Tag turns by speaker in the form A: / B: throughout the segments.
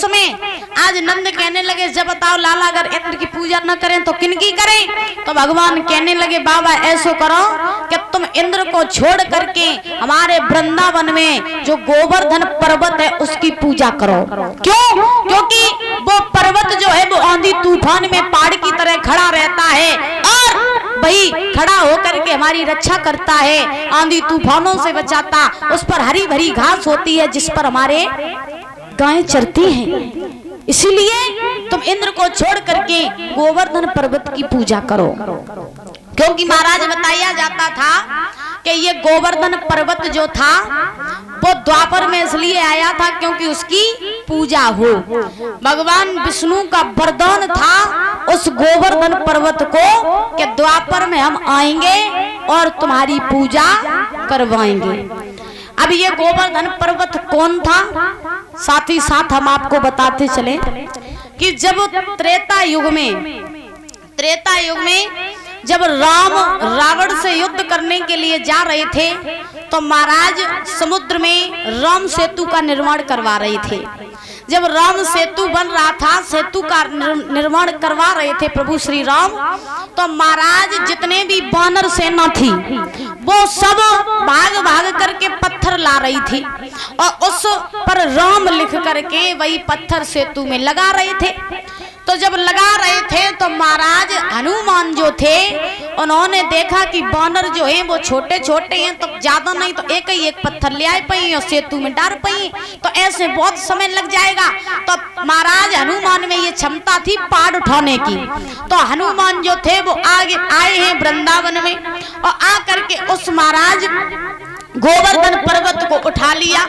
A: समय आज नंद कहने लगे, जब बताओ लाला अगर इंद्र की पूजा न करें तो किनकी करें? तो भगवान कहने लगे, बाबा ऐसो करो कि तुम इंद्र को छोड़ करके हमारे वृंदावन में जो गोवर्धन पर्वत है उसकी पूजा करो। क्यों? क्योंकि वो पर्वत जो है वो आंधी तूफान में पहाड़ की तरह खड़ा रहता है और वही खड़ा होकर के हमारी रक्षा करता है, आंधी तूफानों से बचाता। उस पर हरी भरी घास होती है जिस पर हमारे गायें चरती हैं। इसीलिए तुम इंद्र को छोड़ करके गोवर्धन पर्वत की पूजा करो। क्योंकि महाराज बताया जाता था कि ये गोवर्धन पर्वत जो था वो द्वापर में इसलिए आया था क्योंकि उसकी पूजा हो। भगवान विष्णु का वरदान था उस गोवर्धन पर्वत को कि द्वापर में हम आएंगे और तुम्हारी पूजा करवाएंगे। अब ये गोवर्धन पर्वत कौन था? साथ ही साथ हम आपको बताते चले कि जब त्रेता युग में जब राम रावण से युद्ध करने के लिए जा रहे थे तो महाराज समुद्र में राम सेतु का निर्माण करवा रहे थे। जब राम सेतु बन रहा था, सेतु का निर्माण करवा रहे थे प्रभु श्री राम, तो महाराज जितने भी वानर सेना थी वो सब भाग भाग करके पत्थर ला रही थी और उस पर राम लिख करके वही पत्थर सेतु में लगा रहे थे। तो जब लगा रहे थे तो महाराज हनुमान जो थे उन्होंने देखा कि वानर जो है वो छोटे छोटे हैं, तो ज्यादा नहीं तो एक ही एक पत्थर ले आए पाई और सेतु में डाल पाई, तो ऐसे बहुत समय लग जाएगा। तो महाराज हनुमान में ये क्षमता थी पहाड़ उठाने की। तो हनुमान जो थे वो आगे आए हैं वृंदावन में और आकर के उस महाराज गोवर्धन पर्वत को उठा लिया।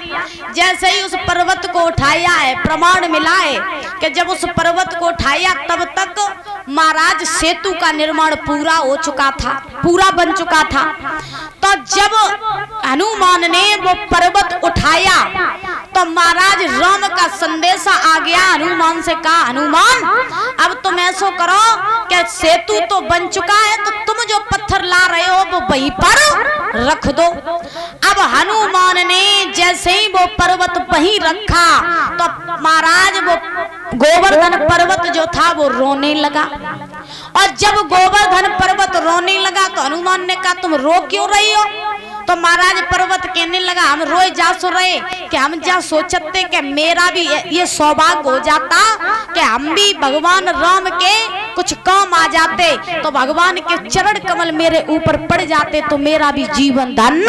A: जैसे ही उस पर्वत को उठाया है, प्रमाण मिला है कि जब उस पर्वत को उठाया तब तक महाराज सेतु का निर्माण पूरा हो चुका था, पूरा बन चुका था। तो जब हनुमान ने वो पर्वत उठाया तो महाराज राम का संदेशा आ गया। हनुमान से कहा, हनुमान अब तुम ऐसो करो कि सेतु तो बन चुका है, तो तुम जो पत्थर ला रहे हो वो वहीं पर रख दो। अब हनुमान ने जैसे ही वो पर्वत वहीं रखा तो महाराज वो गोवर्धन पर्वत जो था वो रोने लगा। और जब गोवर्धन पर्वत रोने लगा तो हनुमान ने कहा, तुम रो क्यों रही हो? तो महाराज पर्वत कहने लगा, हम रोए जा सो रहे कि हम जा सोचते कि मेरा भी ये सौभाग्य हो जाता कि हम भी भगवान राम के कुछ काम आ जाते, तो भगवान के चरण कमल मेरे ऊपर पड़ जाते तो मेरा भी जीवन धन्य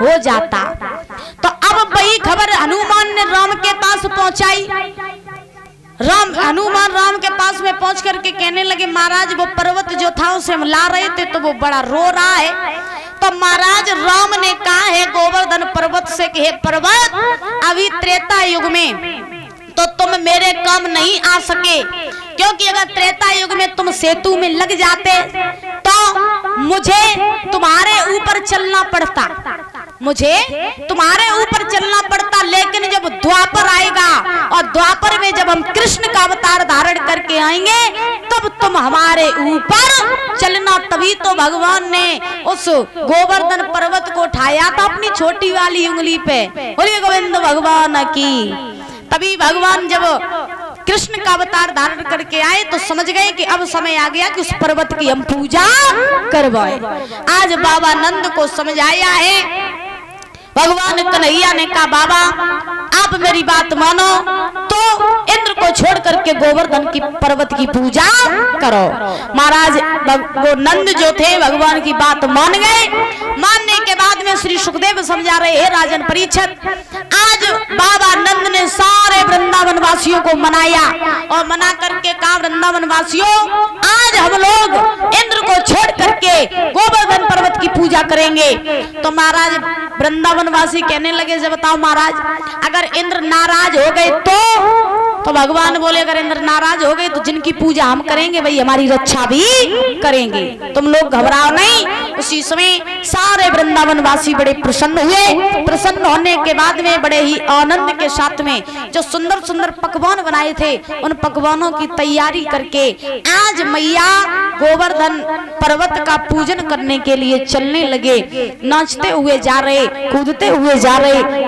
A: हो जाता। तो अब वही खबर हनुमान ने राम के पास पहुंचाई। हनुमान राम के पास में पहुंच करके कहने लगे, महाराज वो पर्वत जो था उसे हम ला रहे थे तो वो बड़ा रो रहा है। तो महाराज राम ने कहा है गोवर्धन पर्वत से कि हे पर्वत, अभी त्रेता युग में तो तुम मेरे काम नहीं आ सके, क्योंकि अगर त्रेता युग में तुम सेतु में लग जाते तो मुझे तुम्हारे ऊपर चलना पड़ता, लेकिन जब द्वापर आएगा और द्वापर में जब हम कृष्ण का अवतार धारण करके आएंगे तब तुम हमारे ऊपर चलना। तभी तो भगवान ने उस गोवर्धन पर्वत को उठाया था अपनी छोटी वाली उंगली पे। बोलिए गोविंद भगवान की। तभी भगवान जब कृष्ण का अवतार धारण करके आए तो समझ गए कि अब समय आ गया कि उस पर्वत की हम पूजा करवाएं। आज बाबा नंद को समझ आया है। भगवान कन्हैया ने कहा, बाबा आप मेरी बात मानो तो इंद्र को छोड़ करके गोवर्धन की पर्वत की पूजा करो। महाराज वो नंद जो थे भगवान की बात मान गए। मानने के बाद में श्री सुखदेव समझा रहे, हे राजन परीक्षित, आज बाबा नंद ने सारे वृंदावन वासियों को मनाया और मना करके कहा, वृंदावन वासियों आज हम लोग इंद्र को छोड़ करके गोवर्धन पर्वत की पूजा करेंगे। तो महाराज वृंदावन वासी कहने लगे, जब बताओ महाराज अगर इंद्र नाराज हो गए तो भगवान बोले, अगर इंद्र नाराज हो गए तो जिनकी पूजा हम करेंगे वही हमारी रक्षा भी करेंगे, तुम लोग घबराओ नहीं। उसी समय सारे वृंदावन वासी बड़े प्रसन्न हुए। प्रसन्न होने के बाद में बड़े ही आनंद के साथ में जो सुंदर सुंदर पकवान बनाए थे उन पकवानों की तैयारी करके आज मैया गोवर्धन पर्वत का पूजन करने के लिए चलने लगे। नाचते हुए जा रहे, कूदते हुए जा रहे।